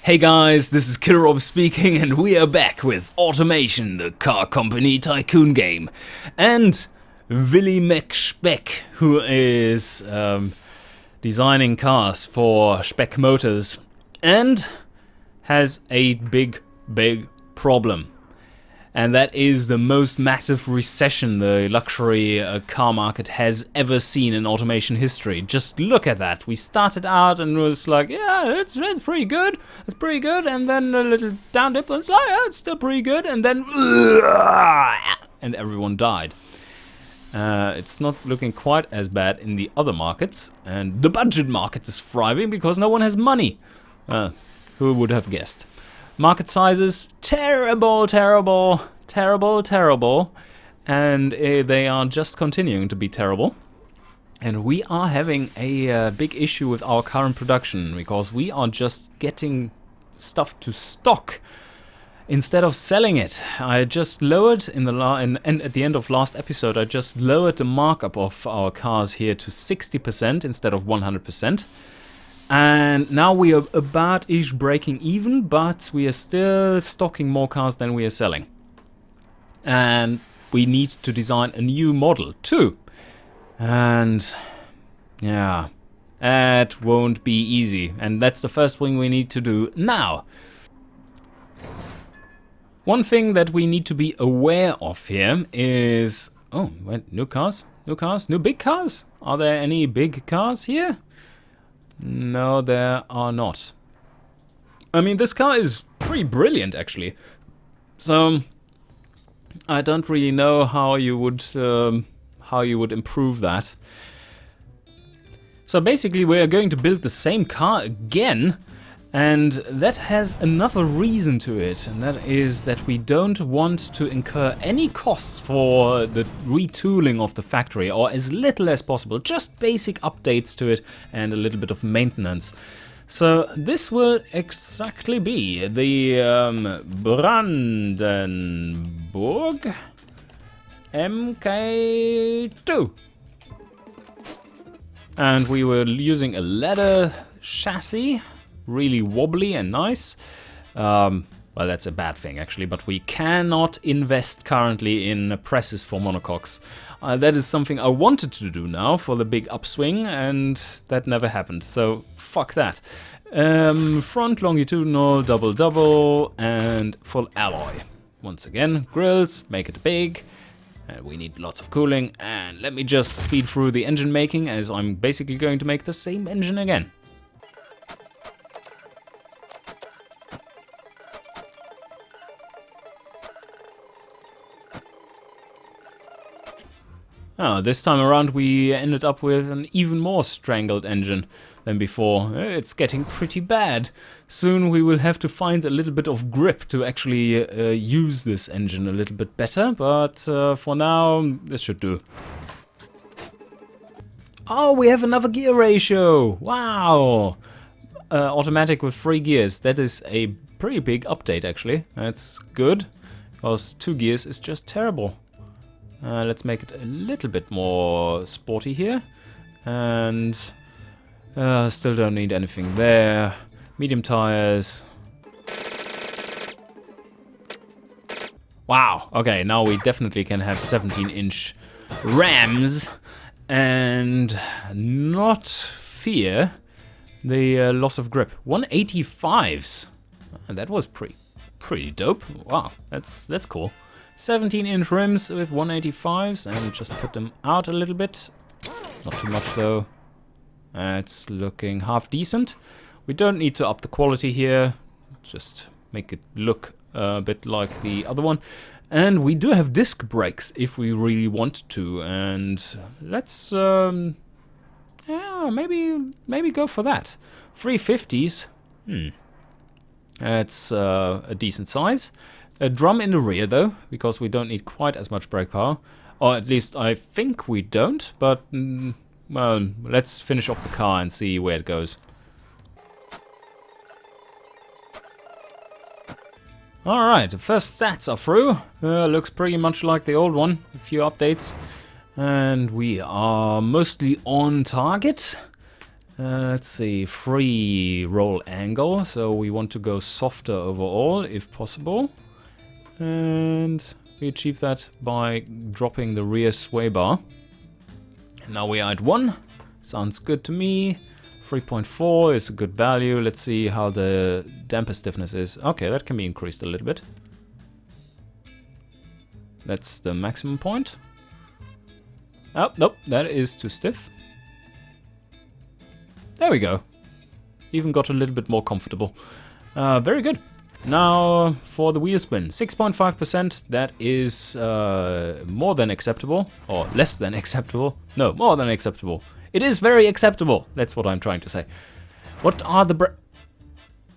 Hey guys, this is Killerob speaking, and we are back with Automation, the car company tycoon game. And Willy McSpeck, who is designing cars for Speck Motors, and has a big problem. And that is the most massive recession the luxury car market has ever seen in automation history. Just look at that. We started out and it was like, yeah, that's pretty good. It's pretty good. And then a little down dip and it's like, yeah, it's still pretty good. And then, and everyone died. It's not looking quite as bad in the other markets. And the budget market is thriving because no one has money. Who would have guessed? Market sizes, terrible, and they are just continuing to be terrible. And we are having a big issue with our current production because we are just getting stuff to stock instead of selling it. I just lowered and at the end of last episode, I just lowered the markup of our cars here to 60% instead of 100%. And now we are about-ish breaking even, but we are still stocking more cars than we are selling. And we need to design a new model too. And yeah, that won't be easy. And that's the first thing we need to do now. One thing that we need to be aware of here is... Oh, wait, new cars? New cars? New big cars? Are there any big cars here? No, there are not. I mean, this car is pretty brilliant, actually. So, I don't really know how you would improve that. So basically, we are going to build the same car again, and that has another reason to it, and that is that we don't want to incur any costs for the retooling of the factory, or as little as possible, just basic updates to it and a little bit of maintenance. So this will exactly be the Brandenburg MK2. And we were using a leather chassis. Really wobbly and nice. Well, that's a bad thing actually, but we cannot invest currently in presses for monocoques. That is something I wanted to do now for the big upswing, and that never happened, so fuck that. Front longitudinal, double, and full alloy. Once again, grills, make it big. We need lots of cooling, and let me just speed through the engine making, as I'm basically going to make the same engine again. Oh, this time around we ended up with an even more strangled engine than before. It's getting pretty bad. Soon we will have to find a little bit of grip to actually use this engine a little bit better, but for now this should do. Oh, we have another gear ratio! Wow! Automatic with 3 gears. That is a pretty big update actually. That's good, because 2 gears is just terrible. Let's make it a little bit more sporty here. And still don't need anything there. Medium tires. Wow, okay, now we definitely can have 17-inch Rams and not fear the loss of grip. 185s. That was pretty dope. Wow, that's cool. 17-inch rims with 185s, and just put them out a little bit. Not too much though. It's looking half decent. We don't need to up the quality here. Just make it look a bit like the other one. And we do have disc brakes if we really want to. And let's yeah, maybe go for that. 350s. That's a decent size. A drum in the rear though, because we don't need quite as much brake power. Or at least I think we don't, but well, let's finish off the car and see where it goes. Alright, the first stats are through. Looks pretty much like the old one, a few updates. And we are mostly on target. Let's see, free roll angle, so we want to go softer overall if possible. And we achieve that by dropping the rear sway bar. Now we are at 1, sounds good to me. 3.4 is a good value. Let's see how the damper stiffness is. Okay, that can be increased a little bit. That's the maximum point. Oh, nope, that is too stiff. There we go. Even got a little bit more comfortable. Very good. Now for the wheel spin. 6.5%. That is more than acceptable. Or less than acceptable. No, more than acceptable. It is very acceptable. That's what I'm trying to say. What are the...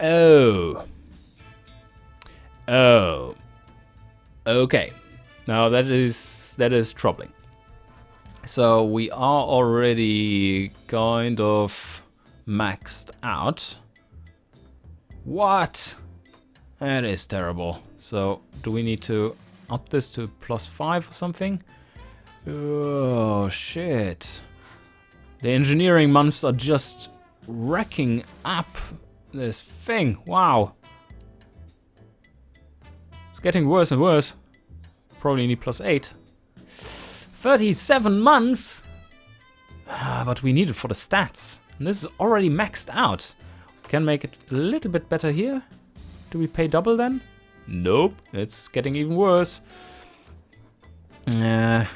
Oh. Oh. Okay. Now that is troubling. So we are already kind of maxed out. What? That is terrible. So do we need to up this to +5 or something? Oh shit. The engineering months are just wrecking up this thing. Wow. It's getting worse and worse. Probably need +8. 37 months? But we need it for the stats. And this is already maxed out. We can make it a little bit better here. Do we pay double then? Nope, it's getting even worse. Yeah,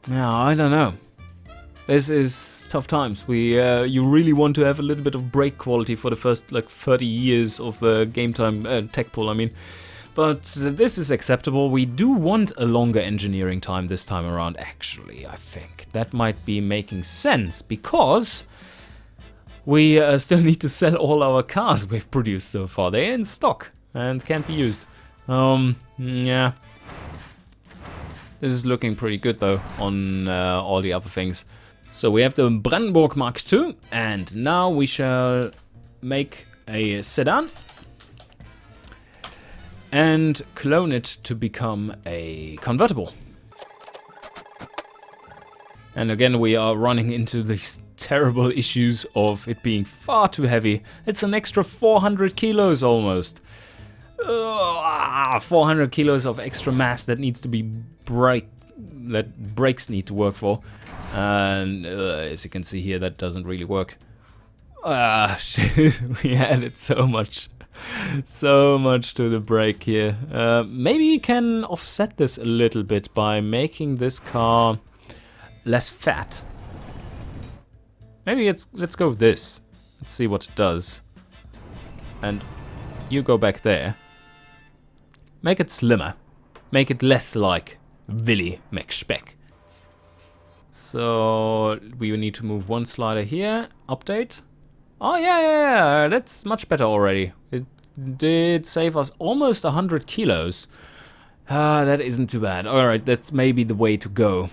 I don't know. This is tough times. You really want to have a little bit of brake quality for the first like 30 years of game time tech pool, I mean. But this is acceptable. We do want a longer engineering time this time around, actually, I think. That might be making sense, because we still need to sell all our cars we've produced so far. They're in stock and can't be used. Yeah. This is looking pretty good, though, on all the other things. So we have the Brandenburg II, and now we shall make a sedan and clone it to become a convertible. And again, we are running into these terrible issues of it being far too heavy. It's an extra 400 kilos almost. 400 kilos of extra mass that needs to be that brakes need to work for. And as you can see here, that doesn't really work. Shit, we added so much to the brake here. Maybe we can offset this a little bit by making this car less fat. Maybe let's go with this. Let's see what it does. And you go back there. Make it slimmer. Make it less like Willy McSpeck. So we need to move one slider here. Update. Oh yeah, that's much better already. It did save us almost 100 kilos. That isn't too bad. Alright, that's maybe the way to go.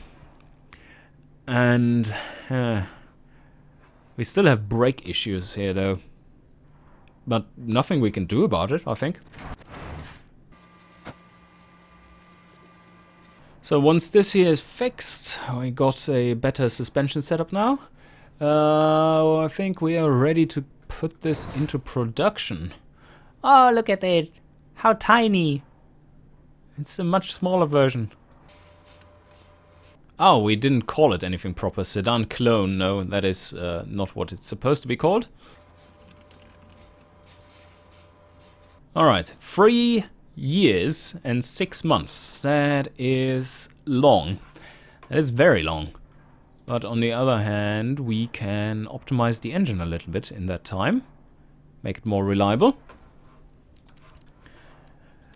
And we still have brake issues here though. But nothing we can do about it, I think. So once this here is fixed, we got a better suspension setup now. I think we are ready to put this into production. Oh, look at it. How tiny. It's a much smaller version. Oh, we didn't call it anything proper. Sedan clone. No, that is not what it's supposed to be called. Alright, 3 years and 6 months. That is long. That is very long. But on the other hand, we can optimize the engine a little bit in that time. Make it more reliable.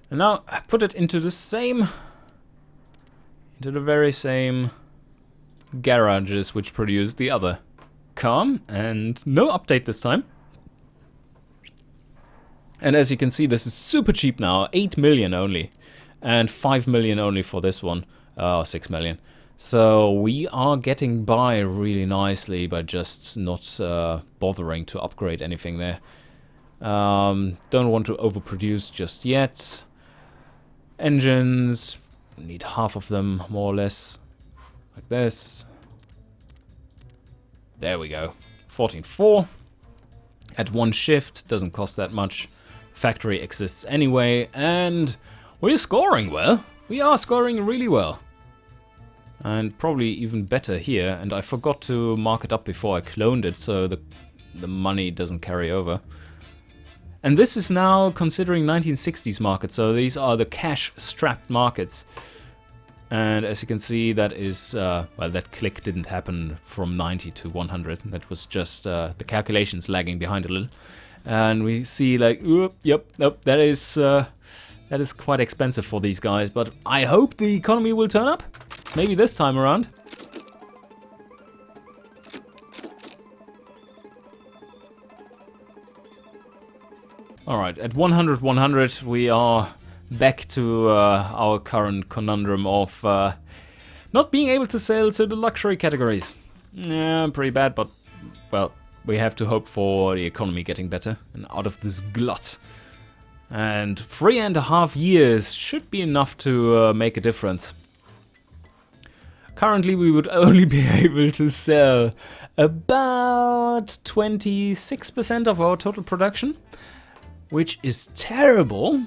And now put it into the very same garages which produced the other car. And no update this time. And as you can see, this is super cheap now. 8 million only. And 5 million only for this one. 6 million. So we are getting by really nicely by just not bothering to upgrade anything there. Don't want to overproduce just yet. Engines, need half of them more or less. Like this. There we go. 14.4. At one shift, doesn't cost that much. Factory exists anyway, and we're scoring well. We are scoring really well. And probably even better here, and I forgot to mark it up before I cloned it, so the money doesn't carry over. And this is now considering 1960s markets, so these are the cash-strapped markets. And as you can see, that is, well, that click didn't happen from 90 to 100. That was just the calculations lagging behind a little. And we see like, yep, that is quite expensive for these guys. But I hope the economy will turn up. Maybe this time around. Alright, at 100, 100, we are back to our current conundrum of not being able to sell to the luxury categories. Yeah, pretty bad, but, well, we have to hope for the economy getting better and out of this glut. And 3.5 years should be enough to make a difference. Currently, we would only be able to sell about 26% of our total production, which is terrible.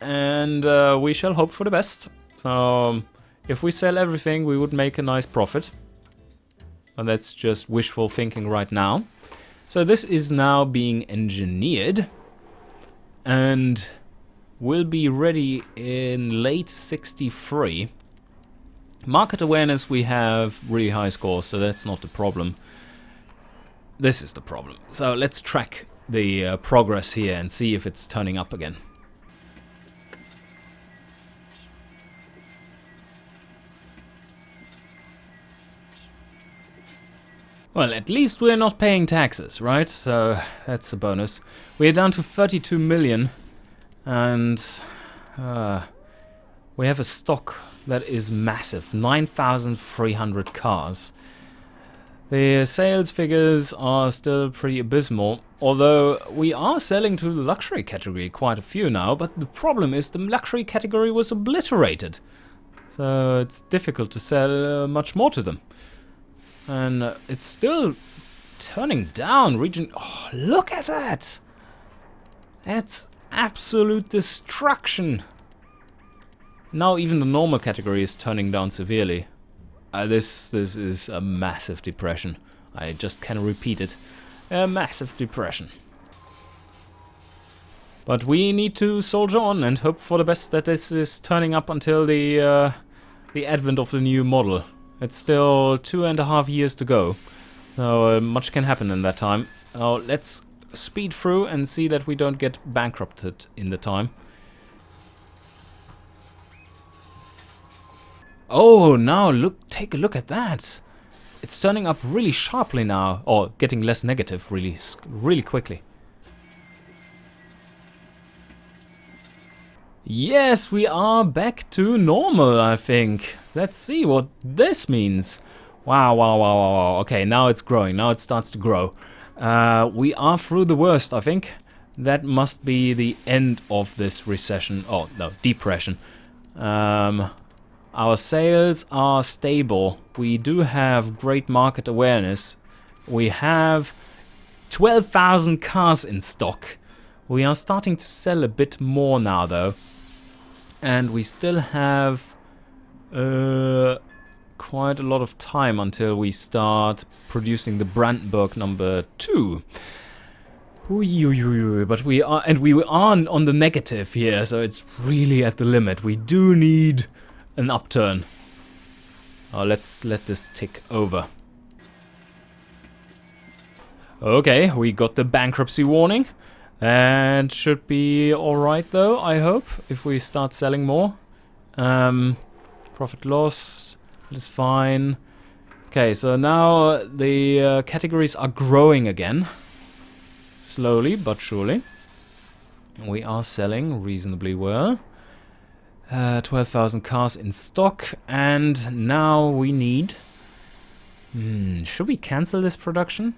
And we shall hope for the best. So if we sell everything, we would make a nice profit. And that's just wishful thinking right now. So this is now being engineered and will be ready in late 63. Market awareness, we have really high scores, so that's not the problem. This is the problem. So let's track the progress here and see if it's turning up again. Well, at least we're not paying taxes, right? So that's a bonus. We're down to 32 million, and we have a stock that is massive, 9,300 cars. The sales figures are still pretty abysmal, although we are selling to the luxury category quite a few now, but the problem is the luxury category was obliterated. So it's difficult to sell much more to them. And it's still turning down. Oh, look at that! That's absolute destruction. Now even the normal category is turning down severely. This is a massive depression. I just can't repeat it. A massive depression. But we need to soldier on and hope for the best that this is turning up until the advent of the new model. It's still 2.5 years to go, so much can happen in that time. Let's speed through and see that we don't get bankrupted in the time. Oh, now take a look at that. It's turning up really sharply now, or getting less negative really quickly. Yes, we are back to normal, I think. Let's see what this means. Wow. Okay, now it's growing. Now it starts to grow. We are through the worst, I think. That must be the end of this recession. Oh, no, depression. Our sales are stable. We do have great market awareness. We have 12,000 cars in stock. We are starting to sell a bit more now, though. And we still have quite a lot of time until we start producing the Brandenburg #2. But we are on the negative here, so it's really at the limit. We do need an upturn. Let's let this tick over. Okay, we got the bankruptcy warning. And should be alright though, I hope, if we start selling more. Profit loss is fine. Okay, so now the categories are growing again. Slowly but surely. We are selling reasonably well. 12,000 cars in stock, and now we need... should we cancel this production?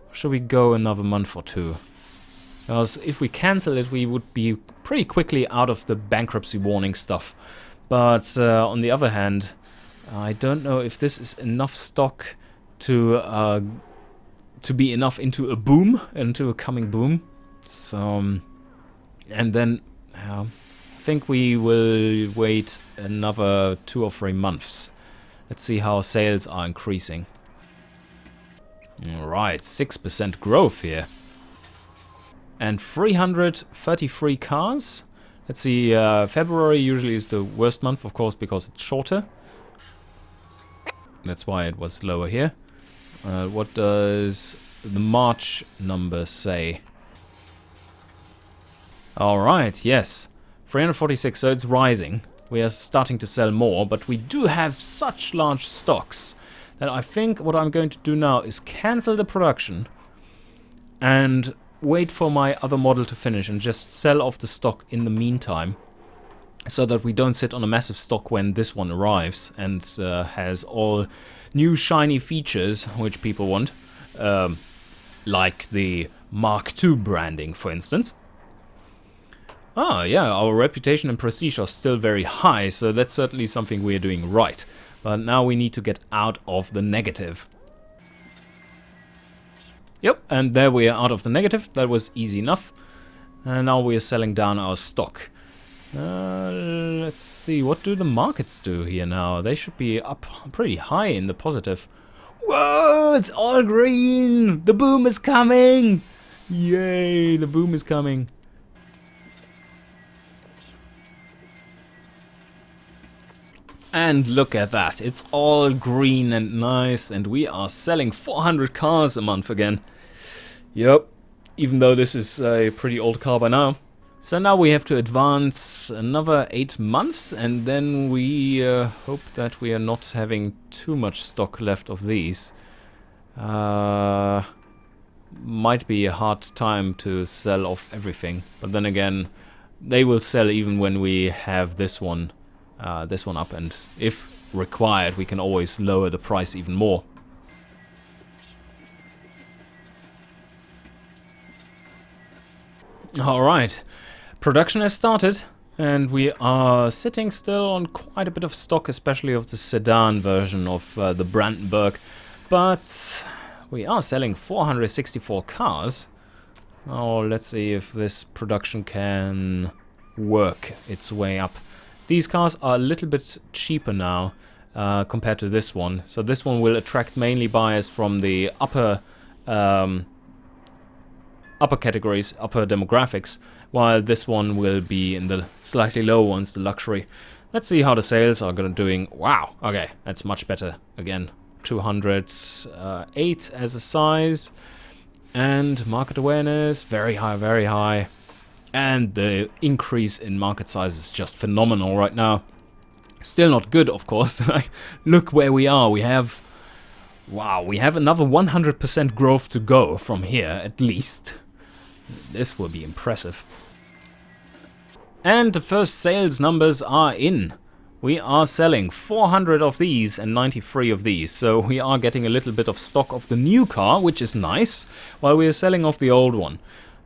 Or should we go another month or two? Because if we cancel it, we would be pretty quickly out of the bankruptcy warning stuff. But on the other hand, I don't know if this is enough stock to be enough into a boom, into a coming boom. So, and then I think we will wait another 2 or 3 months. Let's see how sales are increasing. Alright, 6% growth here. And 333 cars. Let's see, February usually is the worst month, of course, because it's shorter. That's why it was lower here. What does the March number say? Alright, yes. 346, so it's rising. We are starting to sell more, but we do have such large stocks that I think what I'm going to do now is cancel the production and wait for my other model to finish and just sell off the stock in the meantime, so that we don't sit on a massive stock when this one arrives and has all new shiny features which people want, like the Mark II branding, for instance. Ah, yeah, our reputation and prestige are still very high, so that's certainly something we're doing right. But now we need to get out of the negative. Yep, and there we are out of the negative. That was easy enough. And now we are selling down our stock. Let's see, what do the markets do here now? They should be up pretty high in the positive. Whoa, it's all green! The boom is coming! Yay, the boom is coming. And look at that, it's all green and nice, and we are selling 400 cars a month again. Yep, even though this is a pretty old car by now. So now we have to advance another 8 months, and then we hope that we are not having too much stock left of these. Might be a hard time to sell off everything, but then again, they will sell even when we have this one up, and if required, we can always lower the price even more. Alright, production has started, and we are sitting still on quite a bit of stock, especially of the sedan version of the Brandenburg, but we are selling 464 cars. Oh, let's see if this production can work its way up. These cars are a little bit cheaper now compared to this one, so this one will attract mainly buyers from the upper categories, upper demographics, while this one will be in the slightly lower ones, the luxury. Let's see how the sales are doing. Wow, okay, that's much better. Again, 208 as a size, and market awareness, very high, very high. And the increase in market size is just phenomenal right now. Still not good, of course. Look where we are. We have, wow, we have another 100% growth to go from here, at least. This will be impressive. And the first sales numbers are in. We are selling 400 of these and 93 of these. So we are getting a little bit of stock of the new car, which is nice, while we are selling off the old one.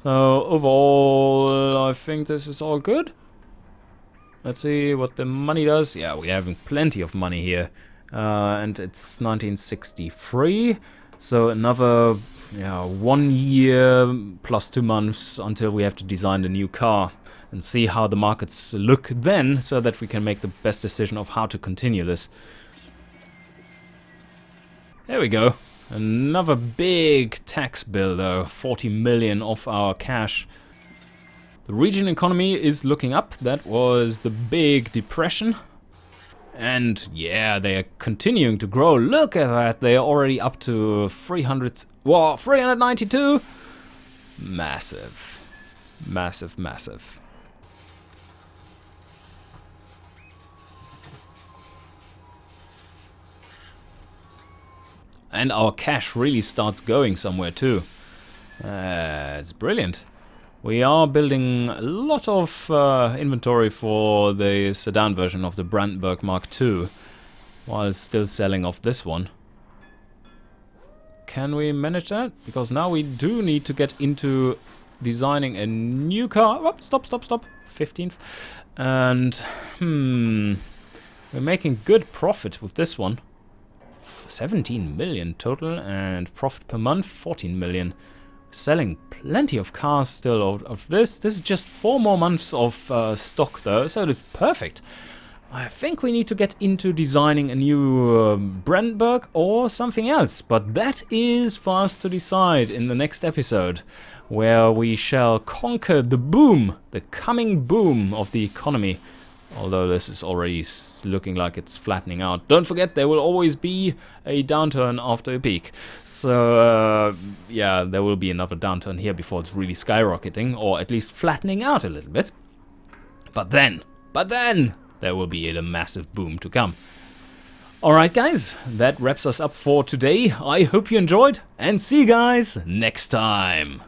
So overall, I think this is all good. Let's see what the money does. Yeah, we're having plenty of money here. And it's 1963. So another 1 year plus 2 months until we have to design the new car. And see how the markets look then, so that we can make the best decision of how to continue this. There we go. Another big tax bill though, 40 million off our cash. The region economy is looking up. That was the big depression. And yeah, they are continuing to grow. Look at that, they are already up to 392. Massive. Massive, massive. And our cash really starts going somewhere too. It's brilliant. We are building a lot of inventory for the sedan version of the Brandenburg Mark II, while still selling off this one. Can we manage that? Because now we do need to get into designing a new car. Oh, stop. 15th. And we're making good profit with this one. 17 million total, and profit per month 14 million. Selling plenty of cars still out of this. This is just 4 more months of stock though, so it's perfect. I think we need to get into designing a new Brandenburg or something else, but that is for us to decide in the next episode, where we shall conquer the boom, the coming boom of the economy. Although this is already looking like it's flattening out. Don't forget, there will always be a downturn after a peak. So, yeah, there will be another downturn here before it's really skyrocketing, or at least flattening out a little bit. But then, there will be a massive boom to come. Alright guys, that wraps us up for today. I hope you enjoyed, and see you guys next time.